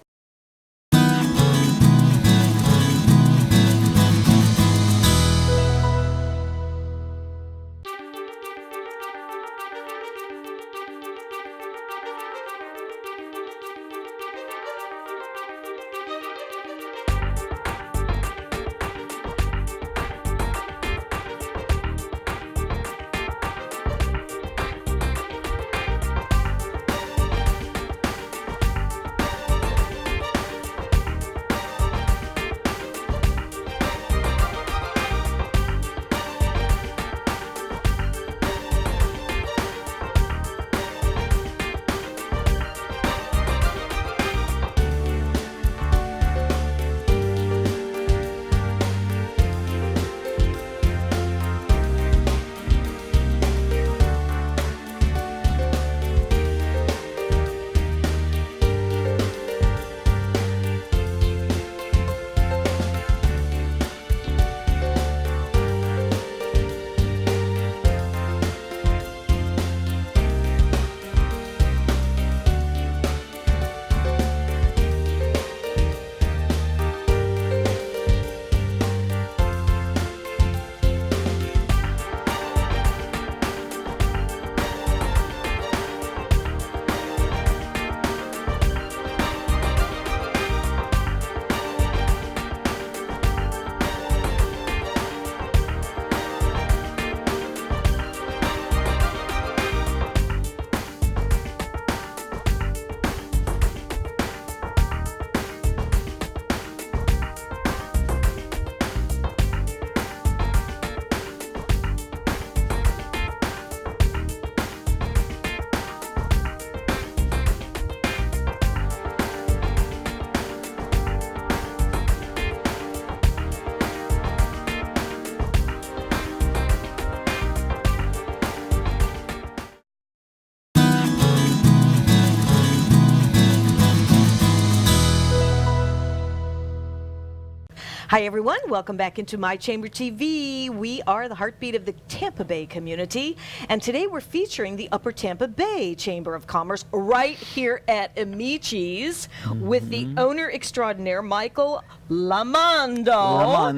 Hi, everyone. Welcome back into My Chamber TV. We are the heartbeat of the Tampa Bay community, and today we're featuring the Upper Tampa Bay Chamber of Commerce right here at Amici's with the owner extraordinaire, Michael Lamando.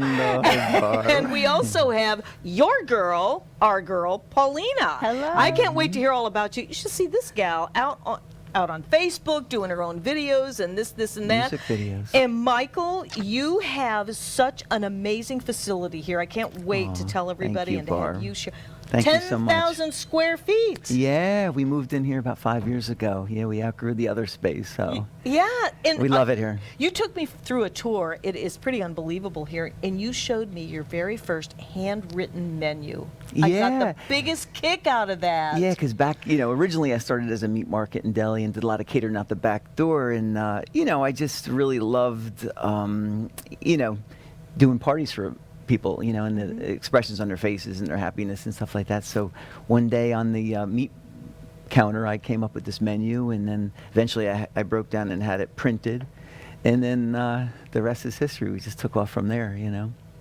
And we also have your girl, our girl, Paulina. Hello. I can't wait to hear all about you. You should see this gal out on Facebook doing her own videos and this and that. Music videos. And Michael, you have such an amazing facility here. I can't wait to tell everybody thank you, and to have Barb. you share. Thank you so much. 10,000 square feet. Yeah, we moved in here about 5 years ago. Yeah, we outgrew the other space, so Yeah, and we love it here. You took me through a tour. It is pretty unbelievable here, and you showed me your very first handwritten menu. I got the biggest kick out of that. Yeah, because back, originally I started as a meat market and deli and did a lot of catering out the back door, and I just really loved, doing parties for people, and the expressions on their faces and their happiness and stuff like that. So one day on the meat counter, I came up with this menu, and then eventually I broke down and had it printed, and then the rest is history. We just took off from there,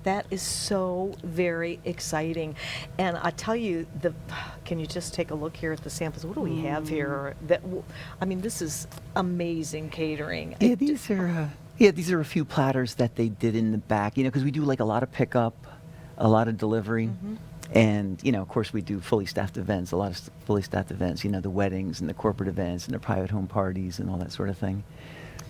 That is so very exciting. And I tell you, can you just take a look here at the samples? What do we have here? This is amazing catering. Yeah, these are a few platters that they did in the back, because we do like a lot of pickup, a lot of delivery, and, of course we do fully staffed events, a lot of fully staffed events, the weddings and the corporate events and the private home parties and all that sort of thing.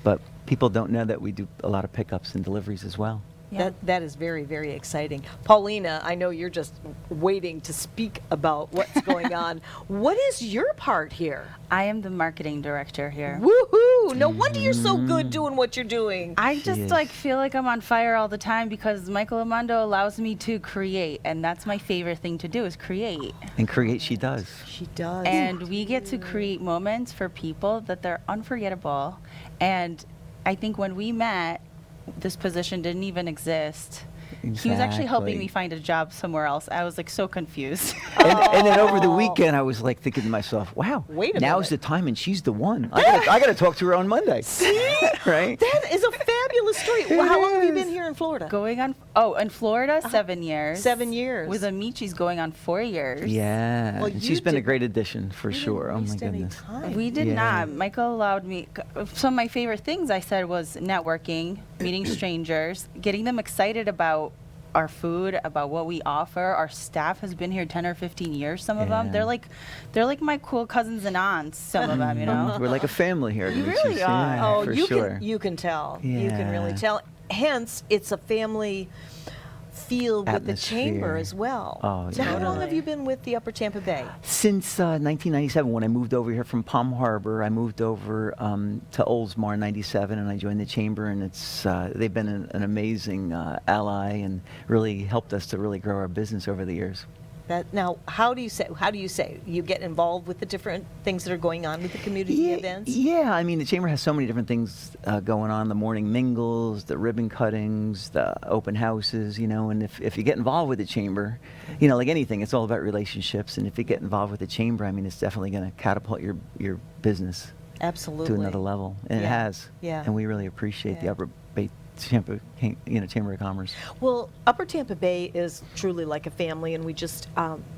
But people don't know that we do a lot of pickups and deliveries as well. Yeah. That is very, very exciting. Paulina, I know you're just waiting to speak about what's going on. What is your part here? I am the marketing director here. Woohoo! No wonder you're so good doing what you're doing. I just feel like I'm on fire all the time because Michael Lamando allows me to create, and that's my favorite thing to do is create. And create she does. She does. And we get to create moments for people that they're unforgettable. And I think when we met, this position didn't even exist. Exactly. He was actually helping me find a job somewhere else. I was so confused. And then over the weekend, I was thinking to myself, wow, Wait a now's the minute. time and she's the one. I got to talk to her on Monday. See? Right? That is a fabulous story. Well, how long have you been here in Florida? In Florida, 7 years. 7 years. With Amici's going on 4 years. Yeah. Well, and you she's been a didn't- great addition for You sure. didn't Oh my waste any goodness. time. We did Yeah. not. Michael allowed me. Some of my favorite things I said was networking, meeting strangers, getting them excited about our food, about what we offer. Our staff has been here 10 or 15 years. Some of them, Yeah. they're like my cool cousins and aunts. Some of them, We're like a family here. You Amici's. really are. Yeah, Oh, for you sure. can tell. You can really Yeah. tell. Hence, it's a family feel with the chamber Atmosphere. as well. Oh, So how long Totally. have you been with the Upper Tampa Bay? Since 1997, when I moved over here from Palm Harbor, I moved over to Oldsmar in '97, and I joined the chamber. And it's they've been an amazing ally and really helped us to really grow our business over the years. Now, how do you say you get involved with the different things that are going on with the community events? Yeah, I mean, the chamber has so many different things going on, the morning mingles, the ribbon cuttings, the open houses, and if you get involved with the chamber, like anything, it's all about relationships, and if you get involved with the chamber, I mean, it's definitely going to catapult your business Absolutely. to another level, and it Yeah. has. Yeah. And we really appreciate the Yeah. Upper Bay Chamber, Chamber of Commerce. Well, Upper Tampa Bay is truly like a family, and we just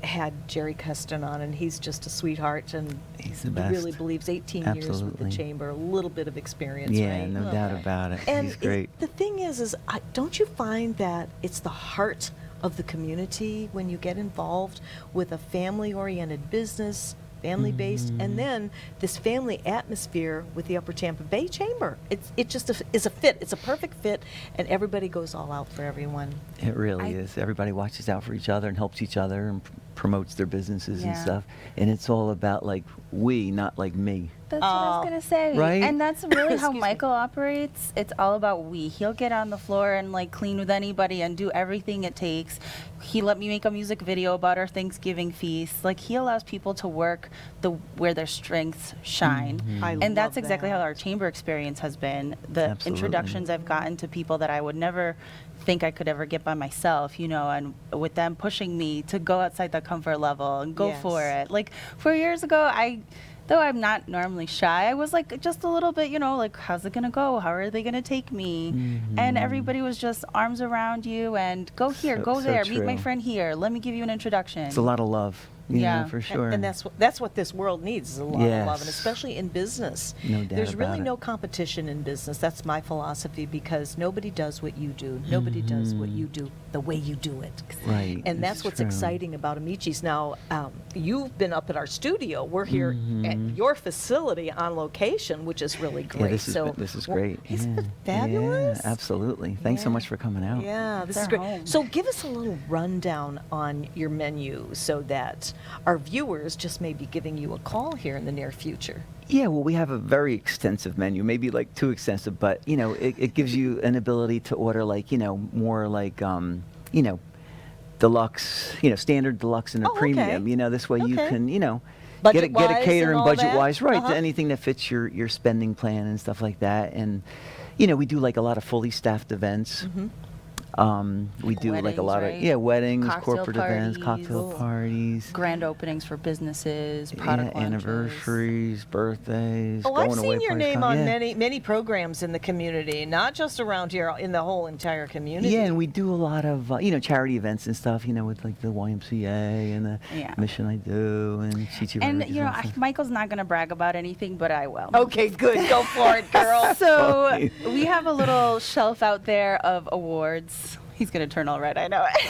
had Jerry Custin on, and he's just a sweetheart, and He's the really best. believes 18 years with the Absolutely. chamber, a little bit of experience, Yeah, right? no doubt about it. And He's great. the thing is don't you find that it's the heart of the community when you get involved with a family-oriented business, family-based, Mm-hmm. and then this family atmosphere with the Upper Tampa Bay Chamber? It just is a fit. It's a perfect fit, and everybody goes all out for everyone. It really is. Everybody watches out for each other and helps each other and promotes their businesses and Yeah. stuff. And it's all about we, not like me. That's what I was going to say. Right? And that's really how Excuse me. Michael operates. It's all about we. He'll get on the floor and clean with anybody and do everything it takes. He let me make a music video about our Thanksgiving feast. He allows people to work where their strengths shine. Mm-hmm. I And that's love exactly that. how our chamber experience has been. The Absolutely. introductions I've gotten to people that I would never think I could ever get by myself, and with them pushing me to go outside that comfort level and go for Yes. it. 4 years ago, though I'm not normally shy, I was like just a little bit, you know, like, how's it gonna go? How are they gonna take me? And everybody was just arms around you and go here, go so there, meet my true. friend here. Let me give you an introduction. It's a lot of love. You Yeah. know, for sure. And that's what this world needs, is a lot of love, and Yes. especially in business. No doubt There's really about it. no competition in business. That's my philosophy, because nobody does what you do. Nobody does what you do the way you do it. Right, And it's that's what's true. exciting about Amici's. Now, you've been up at our studio. We're here at your facility on location, which is really great. Yeah, this is great. Isn't it Yeah. fabulous? Yeah, absolutely. Thanks so Yeah. much for coming out. Yeah, this They're is great. home. So give us a little rundown on your menu so that our viewers just may be giving you a call here in the near future. Yeah, well, we have a very extensive menu, maybe like too extensive, but, you know, it gives you an ability to order, like, you know, more like, you know, deluxe, you know, standard, deluxe, and a Oh, okay. premium. You know, this way you Okay. can, you know, get a Budget-wise cater and and all that? budget-wise, right, Uh-huh. to anything that fits your spending plan and stuff like that. And, you know, we do like a lot of fully staffed events. We do like a Weddings, lot right? of weddings, Cocktail corporate events, parties. cocktail parties, Grand openings for businesses, product launches. anniversaries, birthdays, Oh, going I've away seen your parties, name on yeah. many programs in the community, not just around here, in the whole entire community. Yeah, and we do a lot of you know, charity events and stuff. You know, with like the YMCA and the Yeah. Mission I Do and Chichi. And, Rodriguez you know, and stuff. Michael's not going to brag about anything, but I will. Okay, good. Go for it, girl. So Fine. we have a little shelf out there of awards. He's going to turn all red, I know it.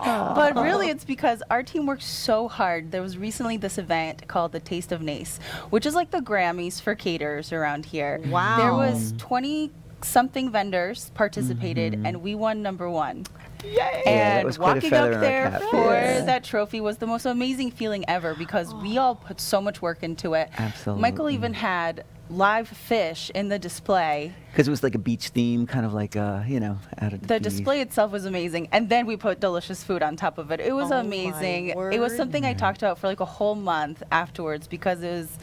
But really, it's because our team works so hard. There was recently this event called the Taste of Nace, which is like the Grammys for caterers around here. Wow. There was 20-something vendors participated, and we won #1. Yay! Yeah, that And was quite a walking feather up in our there cap. for Yeah. that trophy was the most amazing feeling ever, because we all put so much work into it. Absolutely. Michael even had live fish in the display. Because it was like a beach theme, kind of like you know, out of The display itself was amazing, and then we put delicious food on top of it. It was Oh, my amazing. It was word. something I talked about for like a whole month afterwards, because it was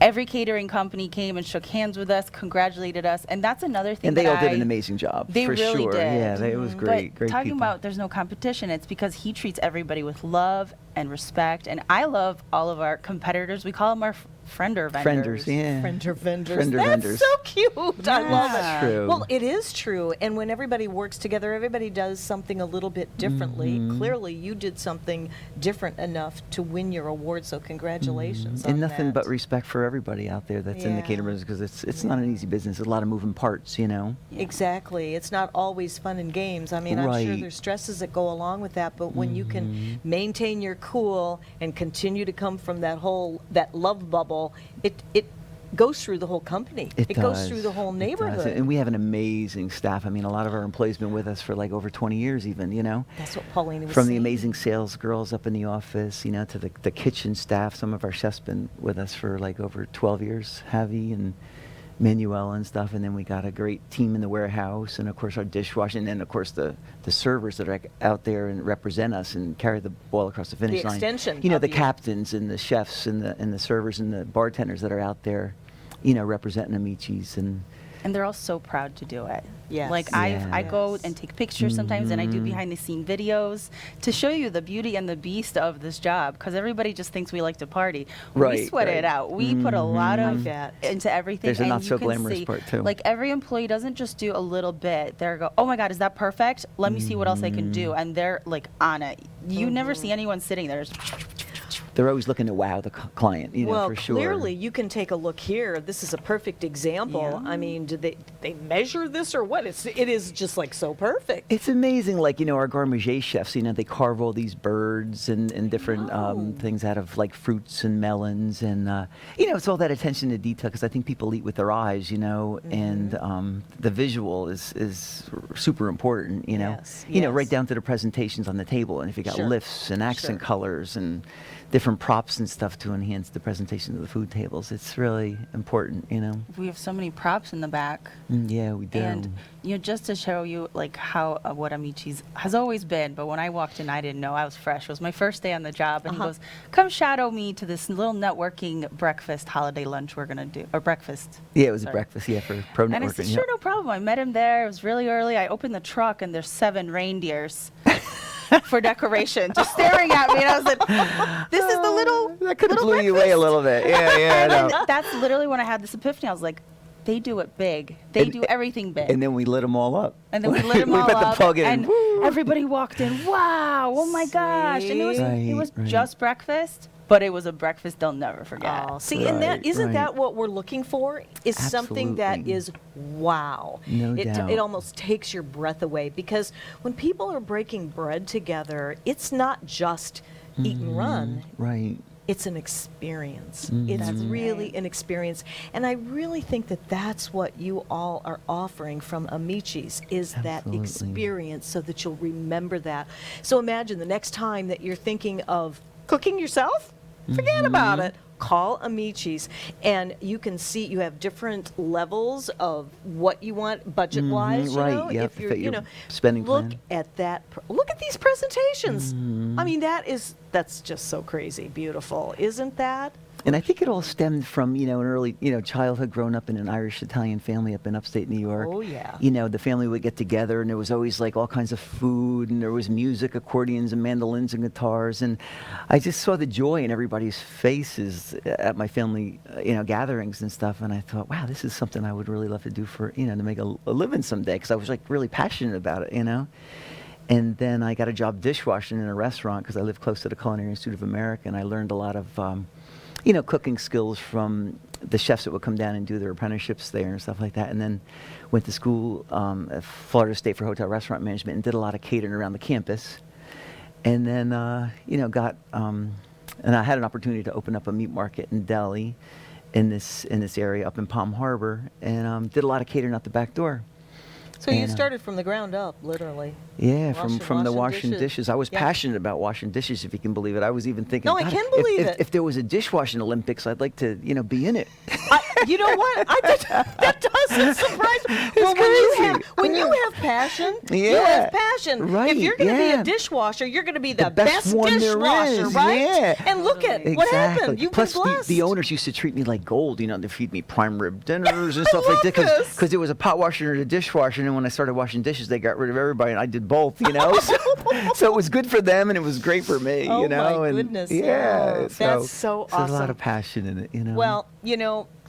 every catering company came and shook hands with us, congratulated us, and that's another thing. And they that all did I- an amazing job. They for really sure. did. Yeah, it was great. But Great talking people. about there's no competition, it's because he treats everybody with love and respect, and I love all of our competitors. We call them our friender vendors. Frienders, yeah. Friender vendors. Friender That's vendors. so cute. I love it. Yeah. True. Well, it is true. And when everybody works together, everybody does something a little bit differently. Clearly, you did something different enough to win your award. So congratulations on And nothing that. but respect for everybody out there that's in the Yeah. catering business, because it's not an easy business. There's a lot of moving parts, you know. Exactly. It's not always fun and games. I mean, I'm sure Right. there's stresses that go along with that, but when you can maintain your cool and continue to come from that love bubble, it goes through the whole company. It goes does. through the whole It does. neighborhood. And we have an amazing staff. I mean, a lot of our employees been with us for like over 20 years even, you know. That's what Paulina was From the saying. amazing sales girls up in the office, you know, to the kitchen staff. Some of our chefs been with us for like over 12 years, Javi and Manuel and stuff. And then we got a great team in the warehouse, and of course our dishwashing, and then of course the servers that are out there and represent us and carry the ball across the finish line. extension You know, of the you. captains and the chefs and the servers and the bartenders that are out there, you know, representing Amici's. And they're all so proud to do it. Yes. Like I go Yes. and take pictures sometimes, and I do behind the scene videos to show you the beauty and the beast of this job, because everybody just thinks we like to party. We Right, sweat it right. out. We put a lot I of bet. into everything. There's a and not you so can glamorous see, part, too. Like every employee doesn't just do a little bit. They go, oh my God, is that perfect? Let me see what else I can do. And they're like on it. You never see anyone sitting there. They're always looking to wow the client, you know, Well, for sure. clearly you can take a look here. This is a perfect example. Yeah. I mean, did they measure this or what? It is just like so perfect. It's amazing, like, you know, our gourmet chefs, you know, they carve all these birds and different things out of, like, fruits and melons. And, you know, it's all that attention to detail, because I think people eat with their eyes, you know, and the visual is super important, you know. Yes, You know, right yes. down to the presentations on the table. And if you got Sure. lifts and accent Sure. colors and different props and stuff to enhance the presentation of the food tables, it's really important, you know. We have so many props in the back. Yeah, we do. And you know, just to show you like how what Amici's has always been, but when I walked in, I didn't know. I was fresh. It was my first day on the job, and he goes, "Come shadow me to this little networking breakfast holiday lunch we're gonna do, or breakfast." Yeah, it was a Sorry. breakfast, yeah, for pro networking. And I said, yeah. "Sure, no problem." I met him there. It was really early. I opened the truck, and there's 7 reindeers. for decoration, just staring at me. And I was like, this is the little. That could have little blew you away a little bit. Yeah, yeah. And I know. then that's literally when I had this epiphany. I was like, they do it big. They do everything big. And then we lit them all up. And then we lit them all put up. the plug in. And everybody walked in. Wow! Oh my gosh! And it was Right. just breakfast, but it was a breakfast they'll never forget. Oh, see, and that Right, isn't right. that what we're looking for? Is something that Absolutely. is wow. No doubt. It almost takes your breath away, because when people are breaking bread together, it's not just eat and run. Right. It's an experience. Mm-hmm. It's really an experience. And I really think that that's what you all are offering from Amici's, is that Absolutely. experience, so that you'll remember that. So imagine the next time that you're thinking of cooking yourself, forget about it. Call Amici's, and you can see you have different levels of what you want budget-wise. right, You know, yep, if to you're, fit you your know, spending look plan. at that. Look at these presentations. I mean, that's just so crazy beautiful, isn't that? And I think it all stemmed from, an early, childhood growing up in an Irish-Italian family up in upstate New York. Oh, yeah. The family would get together, and there was always like all kinds of food, and there was music, accordions and mandolins and guitars. And I just saw the joy in everybody's faces at my family, gatherings and stuff. And I thought, wow, this is something I would really love to do for, to make a living someday, because I was like really passionate about it, And then I got a job dishwashing in a restaurant because I live close to the Culinary Institute of America, and I learned a lot of cooking skills from the chefs that would come down and do their apprenticeships there and stuff like that. And then went to school at Florida State for Hotel Restaurant Management and did a lot of catering around the campus. And then, and I had an opportunity to open up a meat market in Delhi, in this area up in Palm Harbor, and did a lot of catering out the back door. So you And, started from the ground up, literally. Yeah, Washing- from the washing washing dishes. I was Yeah. passionate about washing dishes, if you can believe it. I was even thinking, No, I God, can believe it. If there was a dishwashing Olympics, I'd like to, be in it. You know what? That doesn't surprise me. Well, when you have passion, you Yeah, have passion. right, If you're going to be yeah. a dishwasher, you're going to be the best best one there dishwasher, is, right? yeah. And look at what happened. You've Plus, been blessed. the owners used to treat me like gold. They feed me prime rib dinners and stuff like that. this. Because there was a pot washer and a dishwasher, and then when I started washing dishes, they got rid of everybody, and I did both. So it was good for them, and it was great for me. Oh, my and goodness. Yeah, Oh, that's so There's a lot awesome. of passion in it. Well,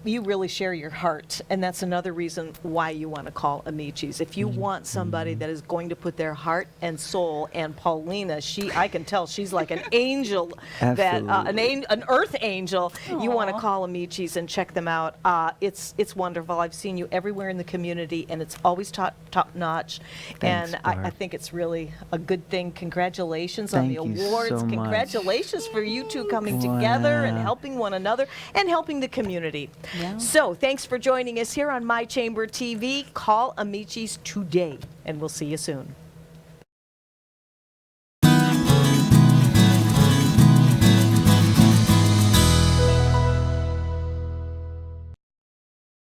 you really share your heart, and that's another reason why you want to call Amici's. If you want somebody that is going to put their heart and soul, and Paulina, I can tell she's like an angel, Absolutely. an earth angel. You want to call Amici's and check them out. It's wonderful. I've seen you everywhere in the community, and it's always top notch. Thanks, And I Barb. think it's really a good thing. Congratulations on the Thank you awards. so much. Congratulations for you two coming together and Wow. helping one another and helping the community. Yeah. So thanks for joining us here on My Chamber TV. Call Amici's today, and we'll see you soon.